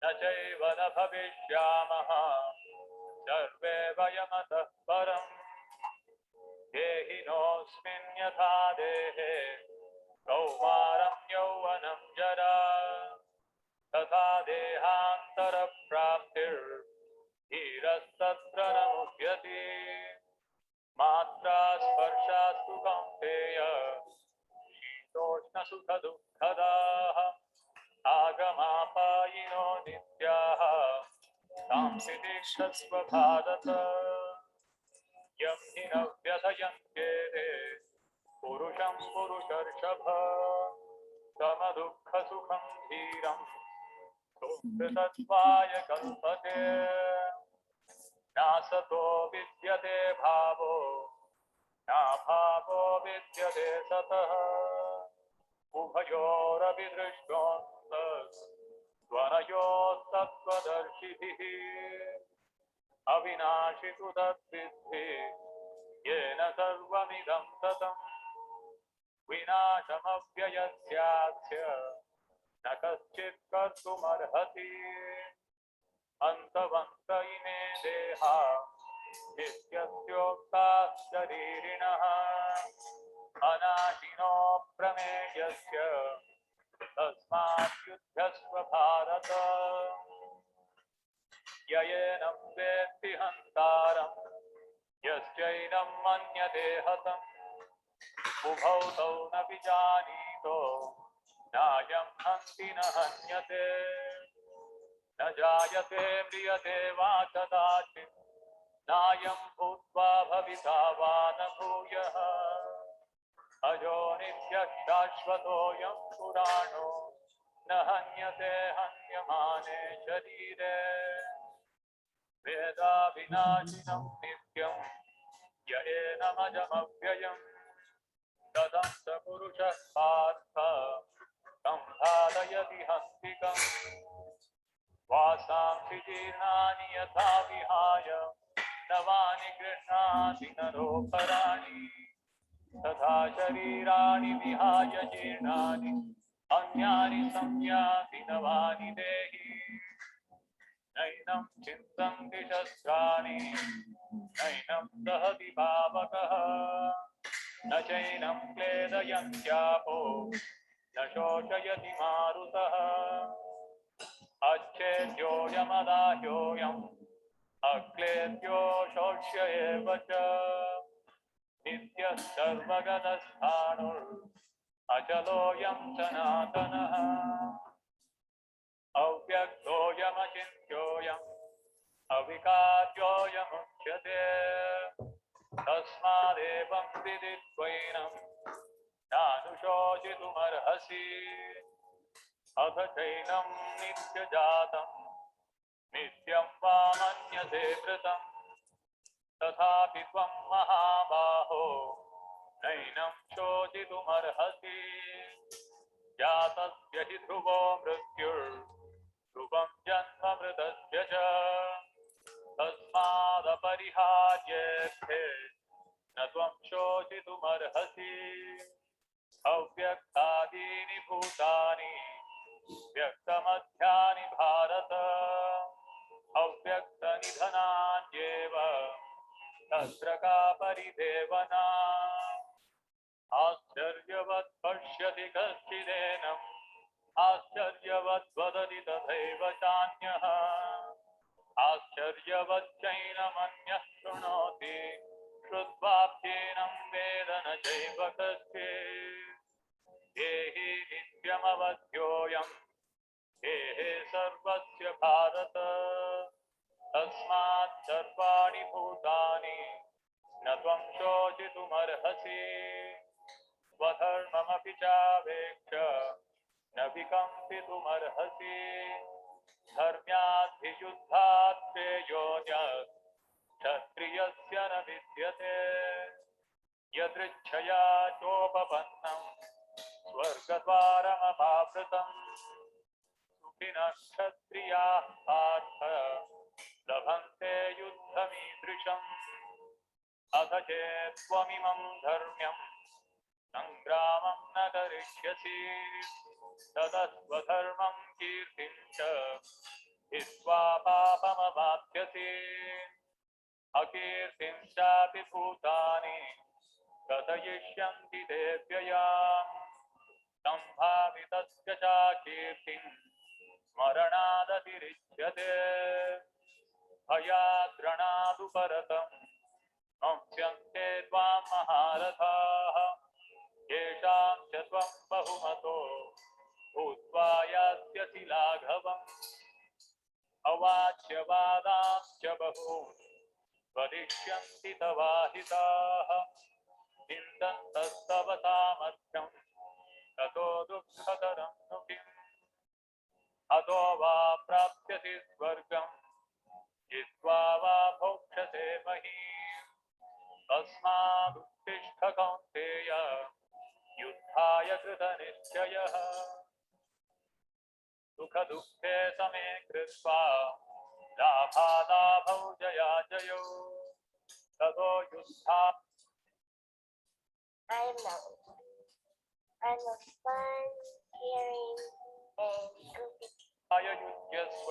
न चैव न भविष्यामः सर्वे वयमतः परम् देहिनोऽस्मिन् यथा देहे कौमारं यौवनं जरा तथा देहान्तरप्राप्तिर्धीरस्तत्र न मुह्यते मात्रा स्पर्शास्तु कौन्तेय शीतोष्णसुखदुःखदाः आगमापायिनो नित्याः तांसि दीक्षस्व भारत यं हि न व्यथयन्त्येते पुरुषं पुरुषर्षभ समदुःखसुखं धीरं सुकृतत्वाय कल्पते नासतो विद्यते भावो नाभावो विद्यते सतः उभयोरपि दृष्टोऽन्तस्त्वनयोस्तत्त्वदर्शिभिः अविनाशि तु तद्विद्धि येन सर्वमिदं ततम् विनाशमव्ययस्यास्य न कश्चित् कर्तुमर्हति अन्तवन्त इमे देहा नित्यस्योक्ताः शरीरिणः अनाशिनो प्रमेयस्य तस्मात् युध्यस्व भारत ययेनं वेत्ति हन्तारं यस्यैनं मन्यते हतम् उभौ तौ न विजानीतो नायं हन्ति न हन्यते न जायते म्रियते वा कदाचित् नायं भूत्वा भविता वा न भूयः अजो नित्यः शाश्वतोऽयं पुराणो न हन्यते हन्यमाने शरीरे वेदाविनाशिनं नित्यं य एनमजमव्ययम् कथं स पुरुषः पार्थ संधारयति हस्तिकम् वासांसि जीर्णानि यथा विहाय नवानि गृह्णाति नरोपराणि तथा शरीराणि विहाय जीर्णानि अन्यानि संयाति नवानि देहि नैनं चिन्तन्ति शस्त्राणि नैनं दहति पावकः न चैनं क्लेदयन्त्यापो न शोषयति मारुतः अच्छेद्योऽयमदाह्योऽयम् अक्लेद्यो शोष्य एव च नित्यः सर्वगतस्थाणुर् अचलोऽयं सनातनः अव्यक्तोऽयमचिन्त्योऽयम् अविकार्योऽयमुच्यते तस्मादेवं विदित्वैनं नानुशोचितुमर्हसि अथ चैनं नित्यजातं नित्यं वा मन्यसे मृतं तथापि त्वं महाबाहो नैनं शोचितुमर्हसि जातस्य हि ध्रुवो मृत्युर्ध्रुवं जन्म मृतस्य च तस्मादपरिहार्येऽर्थे न त्वं शोचितुमर्हसि अव्यक्तादीनि भूतानि व्यक्तमध्यानि भारत अव्यक्तनिधनान्येव तत्र का परिदेवना आश्चर्यवत् पश्यति कश्चिदेनम् आश्चर्यवत् वदति तथैव चान्यः आश्चर्यवच्चैनमन्यः शृणोति श्रुत्वाप्येनं वेद न चैव कश्चित् देहि नित्यमवध्योऽयं देहे सर्वस्य भारत तस्मात् सर्वाणि भूतानि न त्वं शोचितुमर्हसि स्वधर्ममपि चावेक्ष्य न विकम्पितुमर्हसि धर्म्याद्धियुद्धात् श्रेयोऽन्यः क्षत्रियस्य न विद्यते यदृच्छया चोपपन्नं स्वर्गद्वारमपावृतम् सुखिनः क्षत्रियाः पार्थ लभन्ते युद्धमीदृशम् अथ चेत्त्वमिमं धर्म्यं सङ्ग्रामं न करिष्यसि ततः स्वधर्मं कीर्तयित्वा पापमवाप्स्यसि अकीर्तिं चापि भूतानि कथयिष्यन्ति ते व्ययाम् सम्भावितस्य च कीर्तिं स्मरणादतिरिच्यते भयाद्रणादुपरतम् अंस्यन्ते त्वां महारथाः येषां च त्वं बहुमतो भूत्वा यास्यसि लाघवम् अवाच्यवादांश्च बहून् वदिष्यन्ति तवाहिताः निन्दन्तस्तव सामर्थ्यम् ततो दुःखतरं नु किम् अतो वा प्राप्स्यसि स्वर्गम् जित्वा वा भोक्ष्यसे महीम् तस्मादुत्तिष्ठ कौन्तेय युद्धाय कृतनिश्चयः सुखदुःखे समे कृत्वा लाभालाभौ जयाजयौ ततो युद्धा I'm a fun, caring, and goofy. युज्यस्व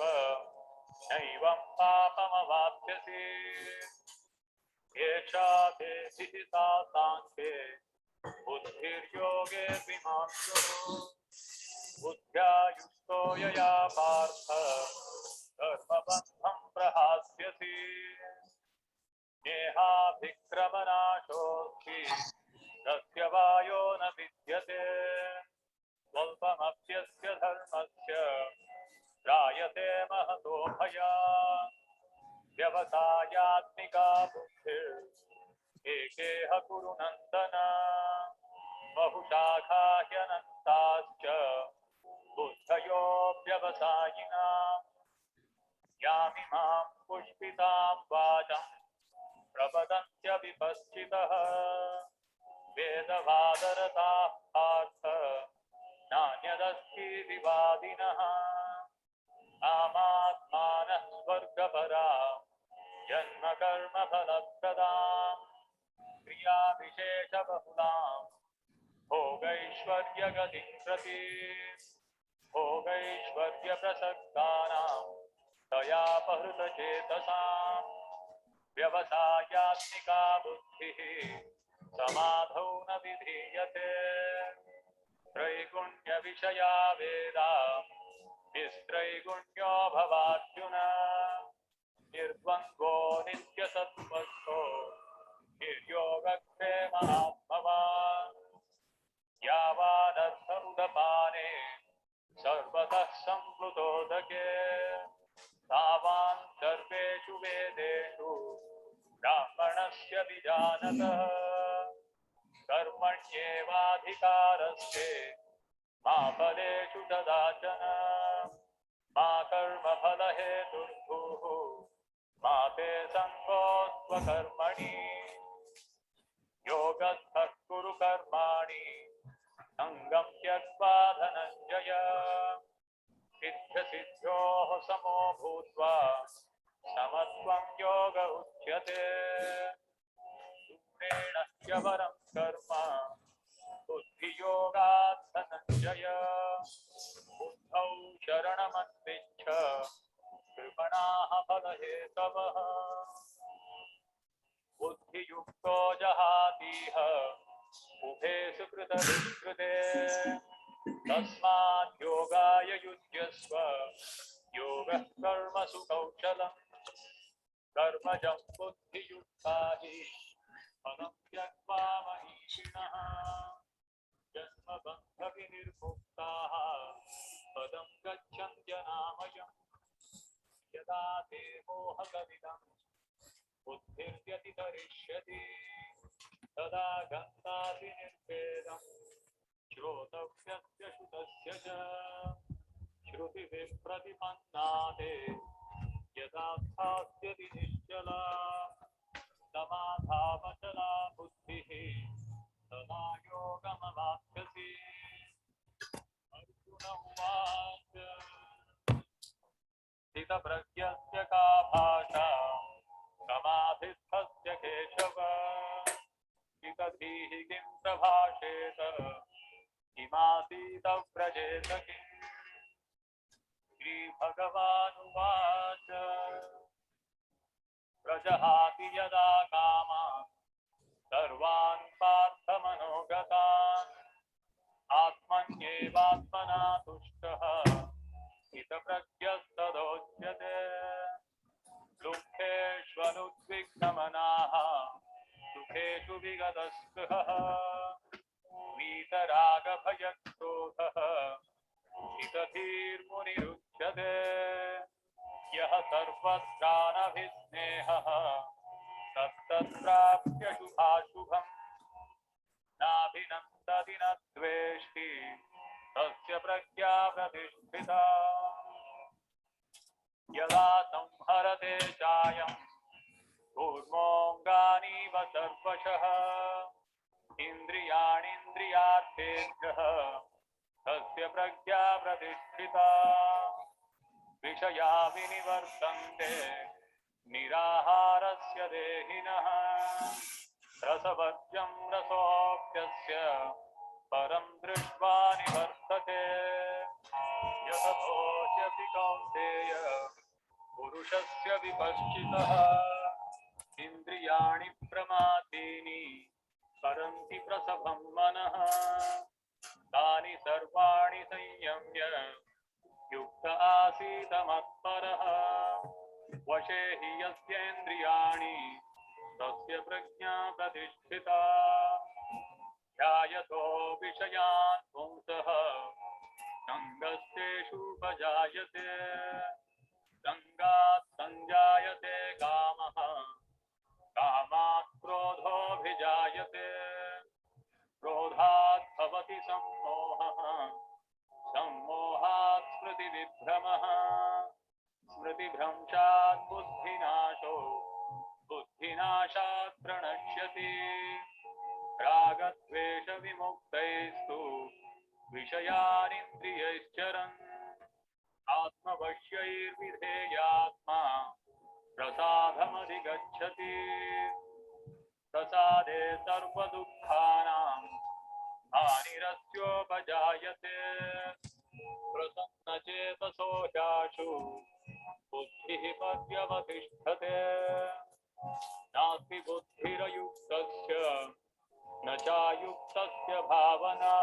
नैवं पापमवाप्स्यसि एषा ते विहिता साङ्ख्ये बुद्धिर्योगे विमांसो बुद्ध्या युक्तो यया पार्थ कर्मबन्धं प्रहास्यसि नेहाभिक्रमनाशोऽस्ति तस्य वायो न विद्यते स्वल्पमप्यस्य धर्मस्य त्रायते महतो भयात् व्यवसायात्मिका बुद्धिर्एकेह कुरु नन्दन बहुशाखा ह्यनन्ताश्च बुद्धयो व्यवसायिनाम् यामिमां पुष्पितां वाचम् प्रवदन्त्य विपश्चितः वेदवादरताः पार्थ नान्यदस्ति विवादिनः कामात्मानः स्वर्गपरा जन्म कर्म फलप्रदाम् क्रियाविशेषबहुलां भोगैश्वर्यगतिं प्रति भोगैश्वर्यप्रसक्तानां दयापहृतचेतसाम् व्यवसायात्मिका बुद्धिः समाधौ न विधीयते त्रैगुण्यविषया वेदा निस्त्रैगुण्यो भवार्जुन निर्द्वन्द्वो नित्यसत्त्वस्थो निर्योगक्षेमहात्मवान् यावानर्थ उदपाने सर्वतः सम्प्लुतोदके तावान् सर्वेषु वेदेषु ब्राह्मणस्य विजानतः कर्मण्येवाधिकारस्ते मा फलेषु कदाचन मा कर्मफलहेतुर्भुः मा ते सङ्गोऽस्त्वकर्मणि योगस्थः कुरु कर्माणि सङ्गं त्यक्त्वा धनञ्जय सिद्ध्यसिद्ध्योः समो भूत्वा समत्वं योग उच्यते दूरेण ह्यवरं कर्म बुद्धियोगात् धनञ्जय बुद्धौ शरणमन्विच्छ कृपणाः फलहेतवः बुद्धियुक्तो जहातीह उभे सुकृतविकृते तस्मात् योगाय युज्यस्व योगः कर्मसु कौशलम् कर्मजं बुद्धियुक्ता हि फलं त्यक्त्वा मनीषिणः जन्मबन्धविनिर्मुक्ताः पदं गच्छन्त्यनामयम् यदा ते मोहकलिलं बुद्धिर्व्यतितरिष्यति तदा गन्तासि निर्वेदम् श्रोतव्यस्य श्रुतस्य च श्रुतिविप्रतिपन्नाते यदा स्थास्यति निश्चला समाधावचला बुद्धिः तदा योगमवाप्स्यसि अर्जुन उवाच स्थितप्रज्ञस्य का भाषा समाधिस्थस्य केशव स्थितधीः किं प्रभाषेत किमासीत व्रजेत किम् श्रीभगवानुवाच प्रजहाति यदा कामान् सर्वान् पार्थमनोगतान् आत्मन्येवात्मना तुष्टः हितप्रज्ञस्तदोच्यते दुःखेष्वनुद्विग्नमनाः सुखेषु विगतस्पृहः वीतरागभयक्रोधः हितधीर्मुनिरुच्यते यः सर्वत्रानभिस्नेहः तत्तत्प्राप्य शुभाशुभम् नाभिनन्दति न द्वेष्टि तस्य प्रज्ञा प्रतिष्ठिता यदा संहरते चायं कूर्मोऽङ्गानीव सर्वशः इन्द्रियाणीन्द्रियार्थेभ्यः तस्य प्रज्ञा प्रतिष्ठिता विषया विनिवर्तन्ते निराहारस्य देहिनः रसवर्ज्यं रसोऽप्यस्य परं दृष्ट्वा निवर्तते यततोऽस्यपि कौन्तेय पुरुषस्य विपश्चितः इन्द्रियाणि प्रमादीनि करन्ति प्रसभं मनः तानि सर्वाणि संयम्य युक्त आसीत मत्परः वशे हि यस्येन्द्रियाणि तस्य प्रज्ञा प्रतिष्ठिता ध्यायतो विषयान् पुंसः सङ्गस्तेषुपजायते सङ्गात् सञ्जायते कामः कामात् क्रोधोऽभिजायते क्रोधात् भवति सम्मोहः सम्मोहात् स्मृतिविभ्रमः स्मृतिभ्रंशात् बुद्धिनाशो बुद्धिनाशात् प्रणश्यति रागद्वेषविमुक्तैस्तु विषयानिन्द्रियैश्चरन् आत्मवश्यैर्विधेयात्मा प्रसादमधिगच्छति प्रसादे सर्वदुःखानां हानिरस्योपजायते प्रसन्नचेतसो ह्याशु बुद्धिः पर्यवतिष्ठते नास्ति बुद्धिरयुक्तस्य न चायुक्तस्य भावना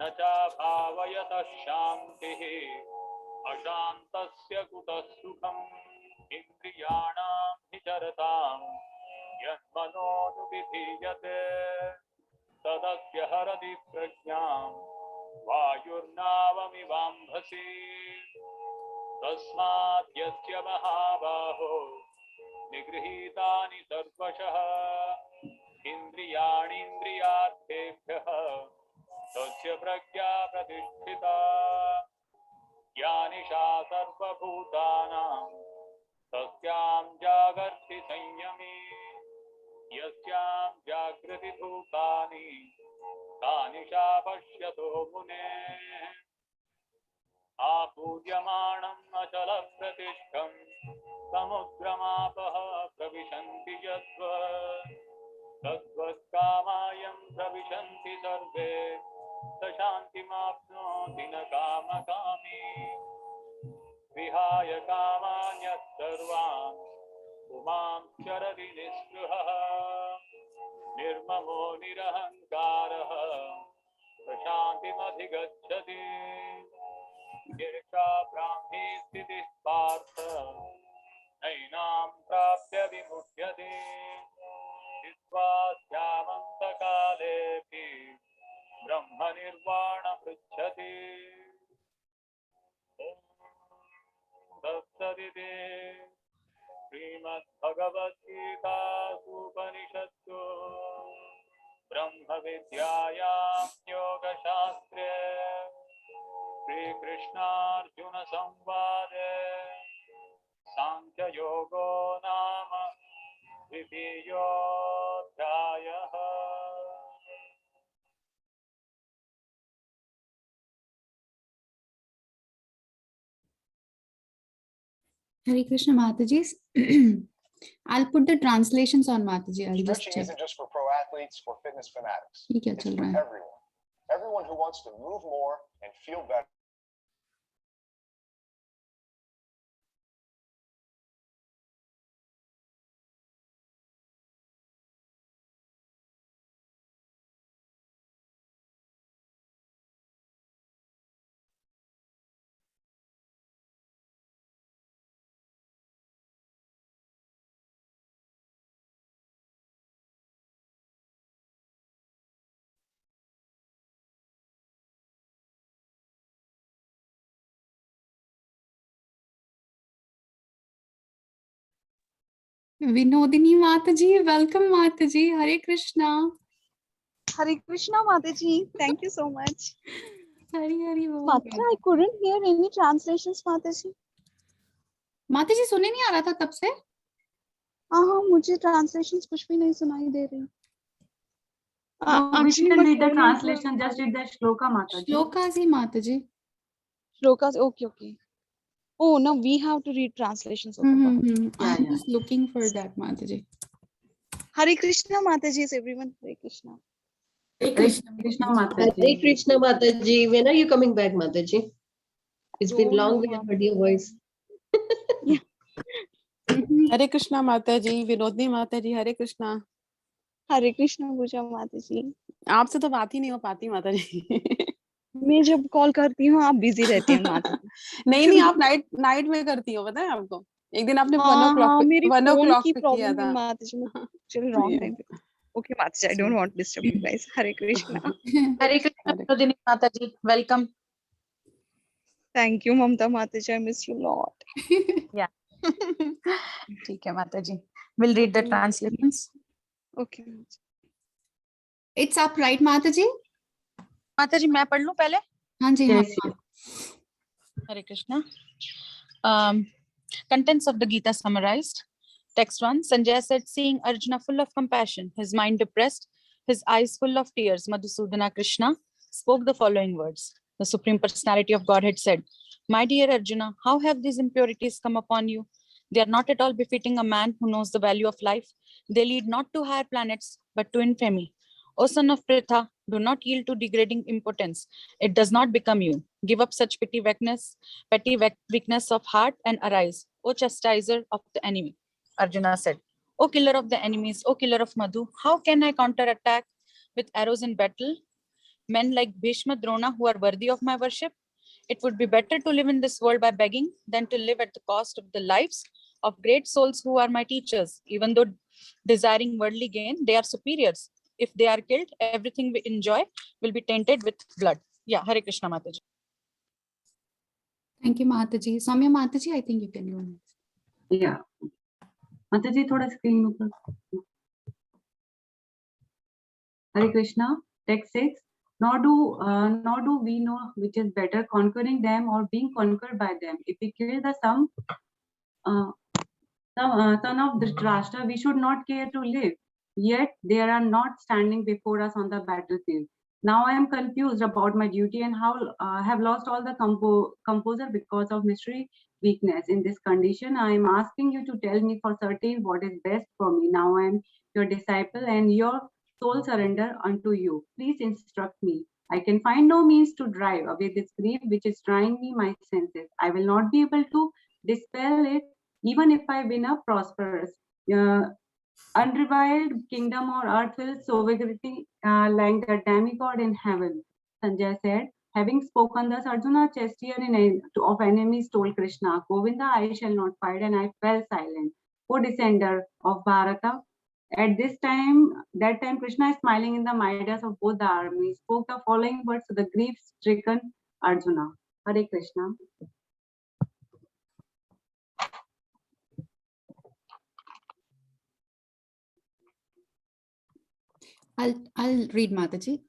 न चाभावयतः शान्तिः अशान्तस्य कुतः सुखम् इन्द्रियाणां विचरतां यन्मनोनुविधीयते तदस्य हरति प्रज्ञां वायुर्नावमिवाम्भसि तस्मात् यस्य महाबाहो निगृहीतानि सर्वशः इन्द्रियाणीन्द्रियार्थेभ्यः तस्य प्रज्ञा प्रतिष्ठिता या निशा सर्वभूतानां तस्यां जागर्ति संयमी यस्यां जागृति भूतानि सा निशा पश्यतो मुनेः आपूर्यमाणम् अचलप्रतिष्ठम् समुद्रमापः प्रविशन्ति यद्वत् तद्वत्कामायं प्रविशन्ति सर्वे स शान्तिमाप्नोति न कामकामी विहाय कामान्यः सर्वान् पुमां चरति निःस्पृहः निर्ममो निरहङ्कारः प्रशान्तिमधिगच्छति येषा ब्राह्मी स्थितिः पार्थ नैनां प्राप्य विमुह्यते स्थित्वा स्यामन्तकालेऽपि ब्रह्मनिर्वाणमृच्छति तत्सदिति श्रीमद्भगवद्गीतासूपनिषत्सु ब्रह्मविद्यायां योगशास्त्रे श्रीकृष्णार्जुनसंवादे सांख्ययोगो नाम द्वितीयोऽध्यायः। Hare Krishna Mataji. I'll put the translations on Mataji. I'll just Stretching check. isn't just for pro athletes or fitness fanatics. ये क्या It's चल for रहा है? everyone. Everyone who wants to move more and feel better. Vinodini Mataji, welcome Mataji. Hare Krishna. Hare Krishna, Mataji. Thank you so much. Hari Hari Bol. Mataji, I couldn't hear any translations, Mataji. माताजी सुने नहीं आ रहा था तब से? हाँ, मुझे translations कुछ भी नहीं सुनाई दे रही. We Actually, can my read the phone is, translation. Just read the shloka, Mataji. Shlokas ही माताजी. Shlokas. Okay. Oh, no, we have to read translations. Okay. Yeah, I'm yeah. just looking for that Mataji. Hare Krishna, Mataji, everyone. Hare Krishna. Hare Krishna, Mataji. Hare Krishna Mataji. When are you coming back, Mataji? It's been Don't long know, we have heard your voice. हरे कृष्णा माता जी, विनोदनी माता जी, हरे Krishna. Hare Krishna, Puja Mataji. आपसे तो बात ही नहीं हो पाती माता जी. मैं जब कॉल करती हूँ आप बिजी रहती हैं माताजी. नहीं आप नाइट में करती हो, पता है आपको. एक दिन आपने 1 मेरी फोन की पे किया प्रॉब्लम था. है माताजी. चलो रॉन्ग टाइम पे. Okay, Mataji, I don't want to disturb you guys. Hare Krishna. Hare Krishna, Vinodini Mataji. Welcome. Thank you, Mamta Mataji. I miss you a lot. ठीक है Mataji. We'll read the translations. Okay. It's up, right, Mataji? Mataji, मैं पढ़ लूं पहले? हाँ जी, हाँ. Hare Krishna. Contents of the Gita summarized. Text 1. Sanjay said, seeing Arjuna full of compassion, his mind depressed, his eyes full of tears, Madhusudana Krishna spoke the following words. The Supreme Personality of Godhead said, my dear Arjuna, how have these impurities come upon you? They are not at all befitting a man who knows the value of life. They lead not to higher planets, but to infamy. O son of Pritha, do not yield to degrading impotence. It does not become you. Give up such petty weakness of heart and arise, O chastiser of the enemy. Arjuna said, O killer of the enemies, O killer of Madhu, how can I counterattack with arrows in battle men like Bhishma, Drona, who are worthy of my worship? It would be better to live in this world by begging than to live at the cost of the lives of great souls who are my teachers. Even though desiring worldly gain, they are superiors. If they are killed, everything we enjoy will be tainted with blood. Yeah, Hare Krishna Mataji. Thank you, Mataji. Soumya Mataji, I think you can go next. Yeah. Mataji, थोड़ा screen ऊपर. Hare Krishna. Text 6. Nor do we know which is better, conquering them or being conquered by them. If we kill the son of Dhritarashtra, we should not care to live. Yet they are not standing before us on the battlefield. Now I am confused about my duty and how have lost all the composure because of mystery weakness. In this condition, I am asking you to tell me for certain what is best for me. Now I am your disciple and your soul surrender unto you. Please instruct me. I can find no means to drive away this grief which is trying me my senses. I will not be able to dispel it even if I win a prosperous, unreviled kingdom or earth will sovereignty like the demigod in heaven. Sanjay said, having spoken thus, Arjuna, chastier of enemies, told Krishna, Govinda, I shall not fight, and I fell silent. O descender of Bharata, at that time, Krishna, smiling in the midas of both the armies, spoke the following words to the grief-stricken Arjuna. Hare Krishna. I'll read Mataji.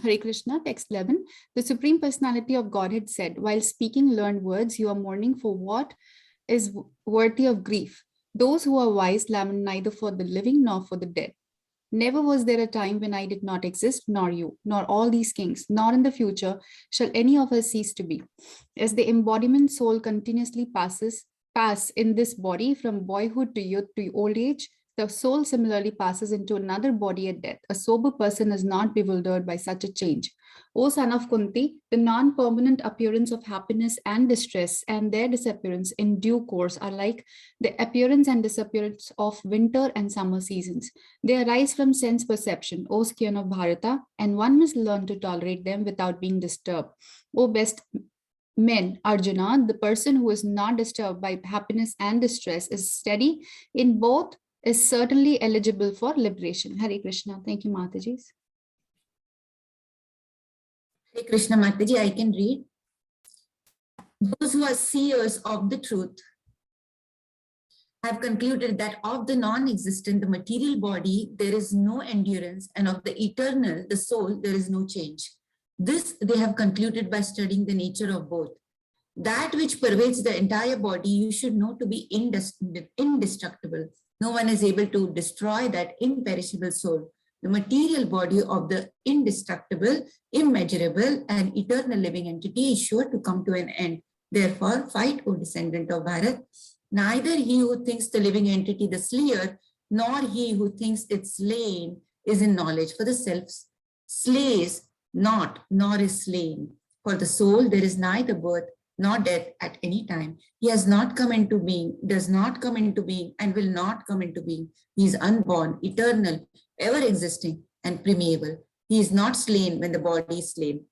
Hare Krishna, text 11. The Supreme Personality of Godhead said, while speaking learned words, you are mourning for what is worthy of grief. Those who are wise lament neither for the living nor for the dead. Never was there a time when I did not exist, nor you, nor all these kings, nor in the future shall any of us cease to be. As the embodiment soul continuously pass in this body from boyhood to youth to old age, the soul similarly passes into another body at death. A sober person is not bewildered by such a change. O son of Kunti, the non-permanent appearance of happiness and distress and their disappearance in due course are like the appearance and disappearance of winter and summer seasons. They arise from sense perception, O scion of Bharata, and one must learn to tolerate them without being disturbed. O best men, Arjuna, the person who is not disturbed by happiness and distress is steady in both, is certainly eligible for liberation. Hare Krishna. Thank you, Mataji. Hare Krishna, Mataji, I can read. Those who are seers of the truth have concluded that of the non-existent, the material body, there is no endurance, and of the eternal, the soul, there is no change. This they have concluded by studying the nature of both. That which pervades the entire body, you should know to be indestructible. No one is able to destroy that imperishable soul. The material body of the indestructible, immeasurable, and eternal living entity is sure to come to an end. Therefore, fight, O descendant of Bharat. Neither he who thinks the living entity the slayer, nor he who thinks it slain is in knowledge. For the self slays not, nor is slain. For the soul, there is neither birth nor death at any time. He has not come into being, does not come into being, and will not come into being. He is unborn, eternal, ever existing, and permeable. He is not slain when the body is slain.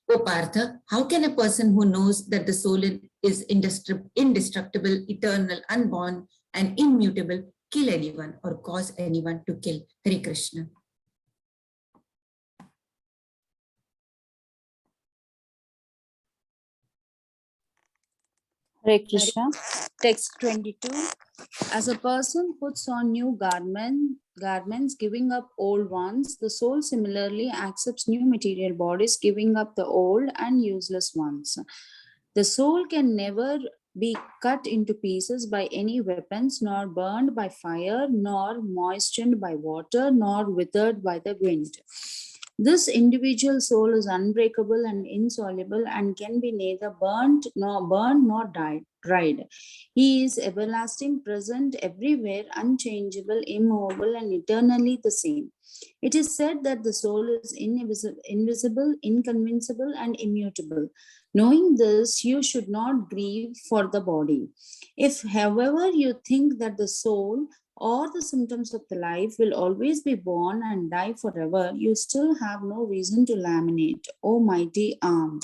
O Partha, how can a person who knows that the soul is indestructible, eternal, unborn, and immutable kill anyone or cause anyone to kill? Hare Krishna. Hare Krishna. Text 22. As a person puts on new garments, giving up old ones, the soul similarly accepts new material bodies, giving up the old and useless ones. The soul can never be cut into pieces by any weapons, nor burned by fire, nor moistened by water, nor withered by the wind. This individual soul is unbreakable and insoluble and can be neither burned nor dried. He is everlasting, present everywhere, unchangeable, immovable, and eternally the same. It is said that the soul is invisible, inconvincible, and immutable. Knowing this, you should not grieve for the body. If, however, you think that the soul or the symptoms of the life will always be born and die forever, you still have no reason to lamentate, O mighty armed.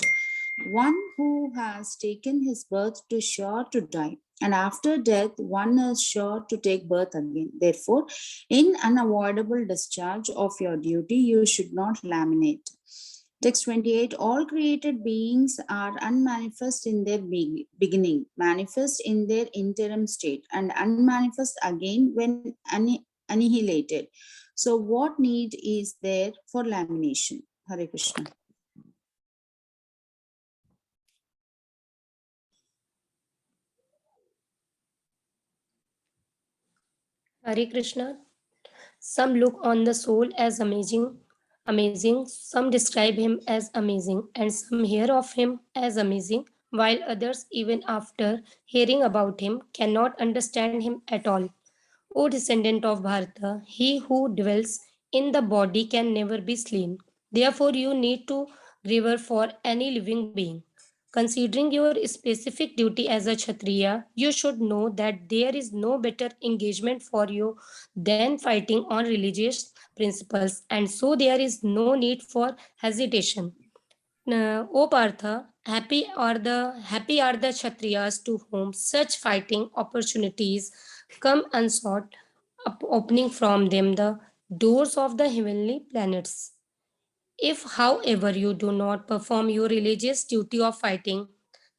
One who has taken his birth to sure to die, and after death, one is sure to take birth again. Therefore, in unavoidable discharge of your duty, you should not lamentate. Text 28, all created beings are unmanifest in their beginning, manifest in their interim state, and unmanifest again when annihilated. So what need is there for lamination? Hare Krishna. Hare Krishna. Some look on the soul as amazing. Some describe him as amazing, and some hear of him as amazing, while others, even after hearing about him, cannot understand him at all. O descendant of Bharata, he who dwells in the body can never be slain. Therefore, you need to grieve for any living being. Considering your specific duty as a Kshatriya, you should know that there is no better engagement for you than fighting on religious principles, and so there is no need for hesitation. O Partha, happy are the Kshatriyas to whom such fighting opportunities come unsought, opening from them the doors of the heavenly planets. If, however, you do not perform your religious duty of fighting,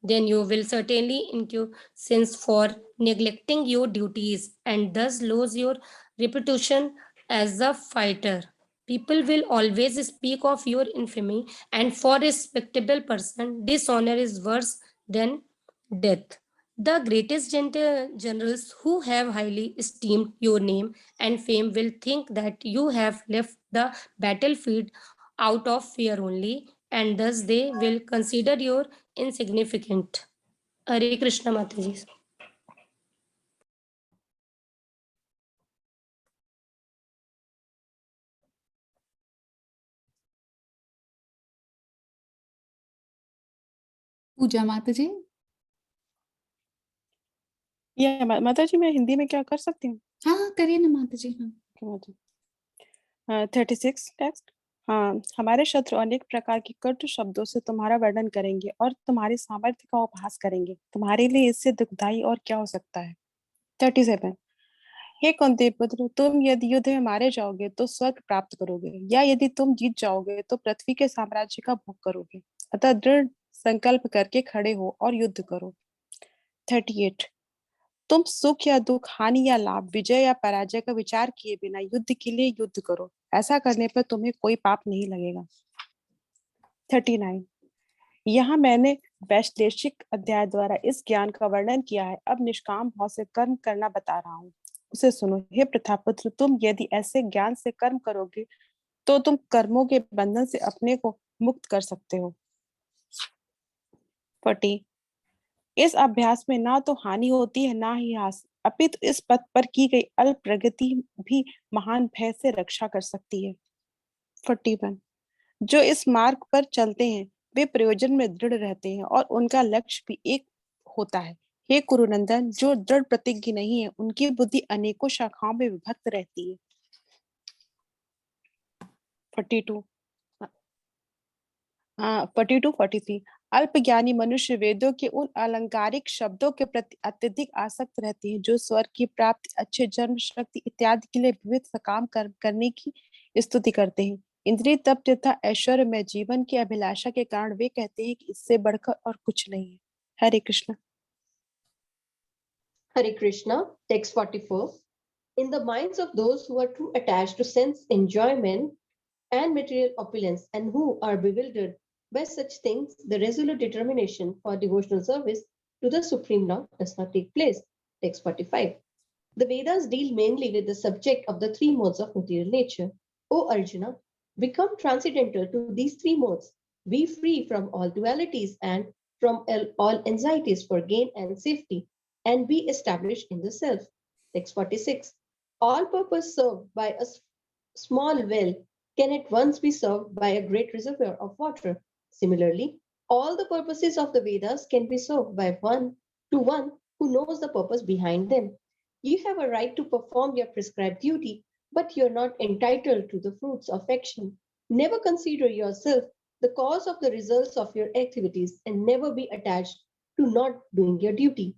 then you will certainly incur sins for neglecting your duties and thus lose your reputation as a fighter. People will always speak of your infamy, and for a respectable person, dishonor is worse than death. The greatest generals who have highly esteemed your name and fame will think that you have left the battlefield out of fear only, and thus they will consider you insignificant. Hare Krishna Mataji. पूजा माता जी. ये माता जी मैं हिंदी में क्या कर सकती हूँ? हाँ करिए ना माता जी. हाँ 36 टेक्स्ट. हाँ, हमारे शत्रु अनेक प्रकार के कटु शब्दों से तुम्हारा वर्णन करेंगे और तुम्हारी सामर्थ्य का उपहास करेंगे. तुम्हारे लिए इससे दुखदाई और क्या हो सकता है? 37. हे कुंती पुत्र, तुम यदि युद्ध में मारे जाओगे तो स्वर्ग प्राप्त करोगे, या यदि तुम जीत जाओगे तो पृथ्वी के साम्राज्य का भोग करोगे. अतः दृढ़ संकल्प करके खड़े हो और युद्ध करो. 38. तुम सुख या दुख, हानि या लाभ, विजय या पराजय का विचार किए बिना युद्ध के लिए युद्ध करो। ऐसा करने पर तुम्हें कोई पाप नहीं लगेगा। 39। यहाँ मैंने वैश्लेषिक अध्याय द्वारा इस ज्ञान का वर्णन किया है। अब निष्काम भाव से कर्म करना बता रहा हूँ, उसे सुनो। हे प्रथापुत्र, तुम यदि ऐसे ज्ञान से कर्म करोगे तो तुम कर्मों के बंधन से अपने को मुक्त कर सकते हो। 40। इस अभ्यास में ना तो हानि होती है ना ही हास, अपितु इस पथ पर की गई अल्प प्रगति भी महान भय से रक्षा कर सकती है। 41। जो इस मार्ग पर चलते हैं वे प्रयोजन में दृढ़ रहते हैं और उनका लक्ष्य भी एक होता है। हे कुरुनंदन, जो दृढ़ प्रतिज्ञ नहीं है उनकी बुद्धि अनेकों शाखाओं में विभक्त रहती है। 42 43। अल्पज्ञानी मनुष्य वेदों के उन अलंकारिक शब्दों के प्रति अत्यधिक आसक्त रहते हैं जो स्वर्ग की प्राप्ति, अच्छे जन्म, शक्ति इत्यादि के लिए विविध सकाम करने की स्तुति करते हैं। इंद्रिय तप तथा ऐश्वर्य में जीवन की अभिलाषा के कारण वे कहते हैं कि इससे बढ़कर और कुछ नहीं है। हरे Krishna. Hare Krishna, text 44. In the minds of those who are too attached to sense enjoyment and material opulence and who are bewildered by such things, the resolute determination for devotional service to the Supreme Lord does not take place. Text 45. The Vedas deal mainly with the subject of the three modes of material nature. O Arjuna, become transcendental to these three modes. Be free from all dualities and from all anxieties for gain and safety, and be established in the self. Text 46. All purpose served by a small well can at once be served by a great reservoir of water. Similarly, all the purposes of the Vedas can be served by one who knows the purpose behind them. You have a right to perform your prescribed duty, but you're not entitled to the fruits of action. Never consider yourself the cause of the results of your activities and never be attached to not doing your duty.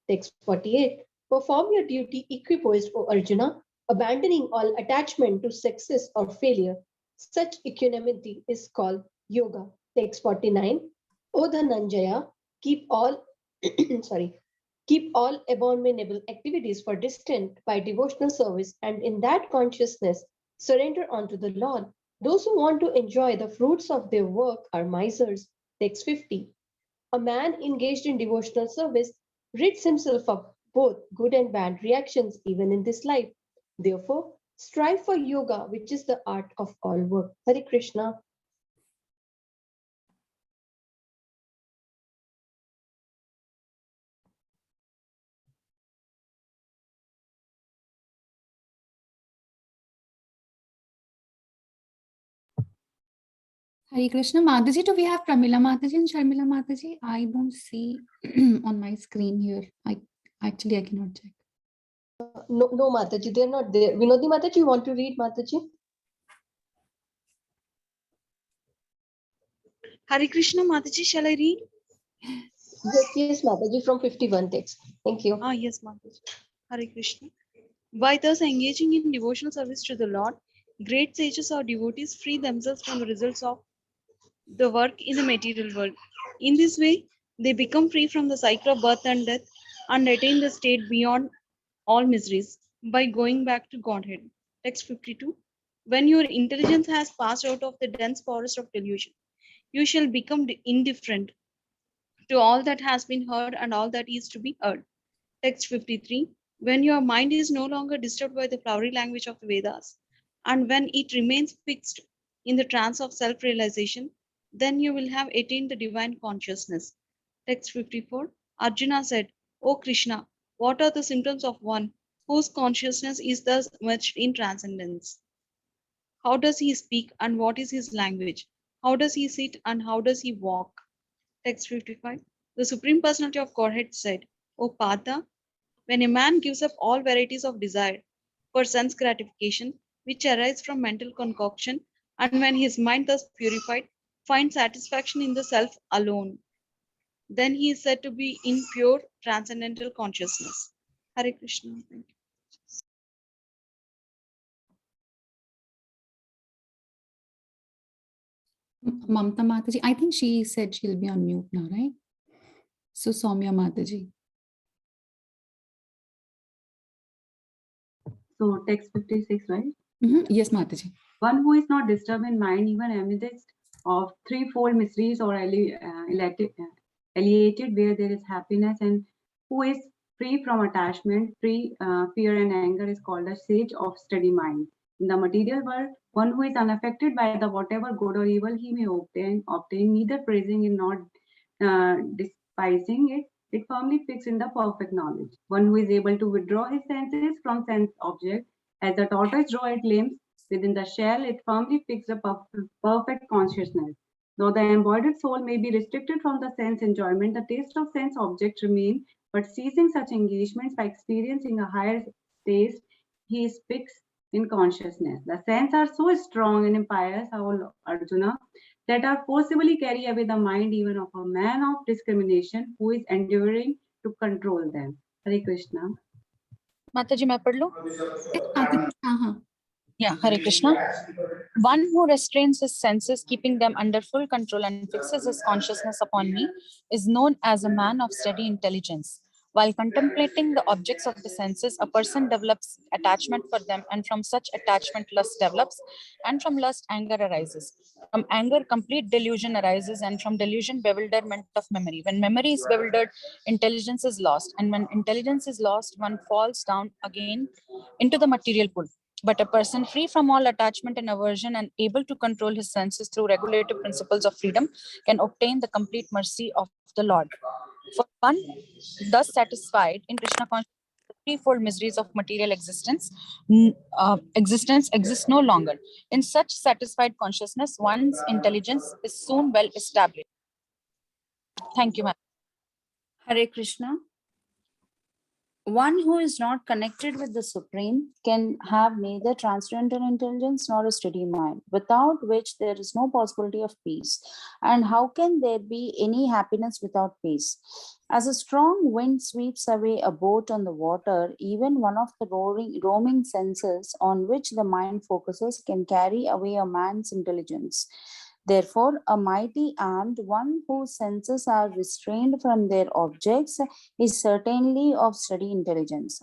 Text 48. Perform your duty equipoised, O Arjuna, abandoning all attachment to success or failure. Such equanimity is called yoga. Text 49. O Dhananjaya, keep all keep all abominable activities for distant by devotional service, and in that consciousness surrender unto the Lord. Those who want to enjoy the fruits of their work are misers. Text 50. A man engaged in devotional service rids himself of both good and bad reactions even in this life. Therefore, strive for yoga, which is the art of all work. Hare Krishna. Hare Krishna. Mataji, do we have Pramila Mataji and Sharmila Mataji? I don't see on my screen here. I cannot check. No, Mataji, they're not there. Vinodi Mataji, you want to read, Mataji? Hare Krishna, Mataji, shall I read? Yes, Mataji, from 51 text. Thank you. Yes, Mataji. Hare Krishna. By thus engaging in devotional service to the Lord, great sages or devotees free themselves from the results of the work in the material world. In this way, they become free from the cycle of birth and death and attain the state beyond all miseries by going back to Godhead. Text 52. When your intelligence has passed out of the dense forest of delusion, you shall become indifferent to all that has been heard and all that is to be heard. Text 53. When your mind is no longer disturbed by the flowery language of the Vedas, and when it remains fixed in the trance of self-realization, then you will have attained the divine consciousness. Text 54. Arjuna said, O Krishna, what are the symptoms of one whose consciousness is thus merged in transcendence? How does he speak and what is his language? How does he sit and how does he walk? Text 55. The Supreme Personality of Godhead said, O Partha, when a man gives up all varieties of desire for sense gratification, which arise from mental concoction, and when his mind thus purified finds satisfaction in the self alone, then he is said to be in pure transcendental consciousness. Hare Krishna. Thank you. Mamta Mataji, I think she said she'll be on mute now, right? So Soumya Mataji. So text 56, right? Yes, Mataji. One who is not disturbed in mind, even amidst of threefold miseries or alleviated where there is happiness, and who is free from attachment, free fear and anger, is called a sage of steady mind. In the material world, one who is unaffected by the whatever good or evil he may obtain, neither praising and not despising it, it firmly fixed in the perfect knowledge. One who is able to withdraw his senses from sense object, as the tortoise draw its limbs within the shell, it firmly fixed a perfect consciousness. Though the embodied soul may be restricted from the sense enjoyment, the taste of sense objects remain, but ceasing such engagements by experiencing a higher taste, he is fixed in consciousness. The senses are so strong and impious, Arjuna, that are forcibly carry away the mind even of a man of discrimination who is endeavoring to control them. Hare Krishna. Mataji, मैं पढ़ लूं? Uh-huh. Yeah, Hare Krishna. One who restrains his senses, keeping them under full control and fixes his consciousness upon me, is known as a man of steady intelligence. While contemplating the objects of the senses, a person develops attachment for them, and from such attachment, lust develops, and from lust, anger arises. From anger, complete delusion arises, and from delusion, bewilderment of memory. When memory is bewildered, intelligence is lost, and when intelligence is lost, one falls down again into the material pool. But a person free from all attachment and aversion and able to control his senses through regulative principles of freedom can obtain the complete mercy of the Lord. For one thus satisfied in Krishna consciousness, the threefold miseries of material existence exist no longer. In such satisfied consciousness, one's intelligence is soon well established. Thank you, ma'am. Hare Krishna. One who is not connected with the Supreme can have neither transcendental intelligence nor a steady mind, without which there is no possibility of peace. And how can there be any happiness without peace? As a strong wind sweeps away a boat on the water, even one of the roaming senses on which the mind focuses can carry away a man's intelligence. Therefore, a mighty armed one whose senses are restrained from their objects is certainly of steady intelligence.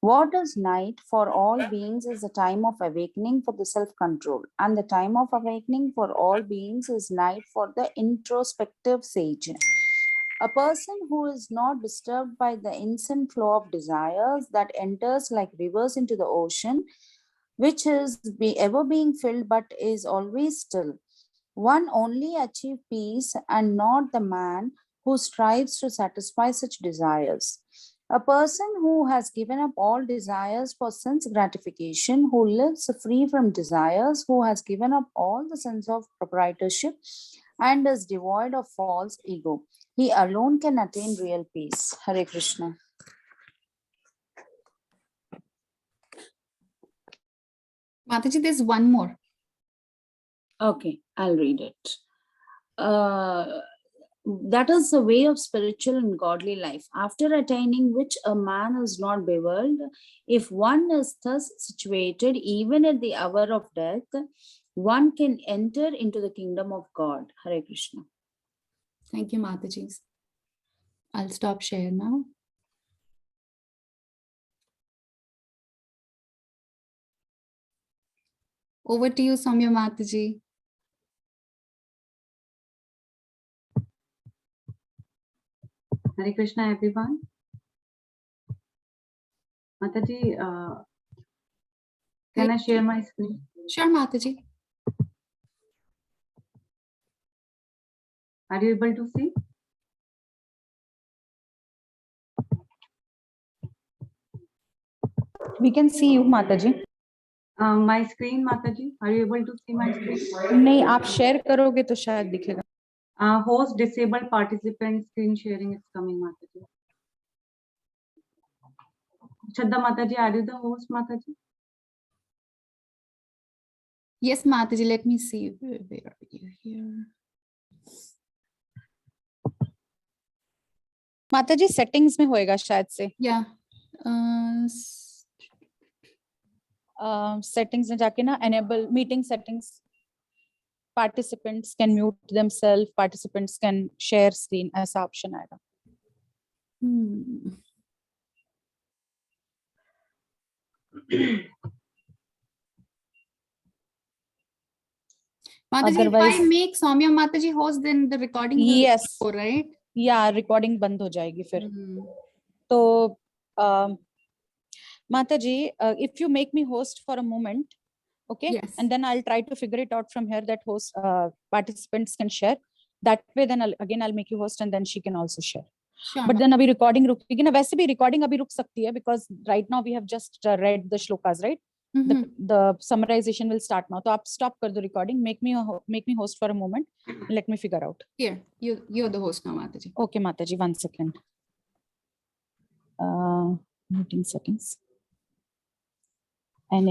What is night for all beings is the time of awakening for the self-control, and the time of awakening for all beings is night for the introspective sage. A person who is not disturbed by the instant flow of desires that enters like rivers into the ocean, which is ever being filled but is always still. One only achieves peace and not the man who strives to satisfy such desires. A person who has given up all desires for sense gratification, who lives free from desires, who has given up all the sense of proprietorship and is devoid of false ego, he alone can attain real peace. Hare Krishna. Mataji, there's one more. Okay, I'll read it. That is the way of spiritual and godly life, after attaining which a man is not bewildered. If one is thus situated, even at the hour of death, one can enter into the kingdom of God. Hare Krishna. Thank you, Mataji. I'll stop share now. Over to you, Soumya Mataji. Hare Krishna, everyone. Mataji, can I share my screen? Sure, Mataji. Are you able to see? We can see you, Mataji. My screen, Mataji. Are you able to see my screen? नहीं, आप share करोगे तो शायद दिखेगा. Host disabled participant screen sharing is coming, Mataji. Shraddha Mataji, are you the host, Mataji? Yes, Mataji, let me see. Where are you here? माताजी settings में होएगा शायद से. Yeah. Settings में जाके ना enable meeting settings. Participants can mute themselves. Participants can share screen. ऐसा option आएगा. Mataji, if I Otherwise- make Soumya Mataji host, then the recording will Yes. go, right? Yeah, recording बंद हो जाएगी फिर. Hmm. So, Mataji, if you make me host for a moment, okay, Yes. and then I'll try to figure it out from here that host participants can share. That way, then I'll make you host, and then she can also share. Sure. But then अभी recording रुकेगी ना, वैसे भी recording अभी रुक सकती है because right now we have just read the shlokas, right? Mhm. The summarization will start now. तो आप stop कर दो recording, make me host for a moment, let me figure out. Here, you're the host now, Mataji. Okay, Mataji, 1 second. 19 seconds.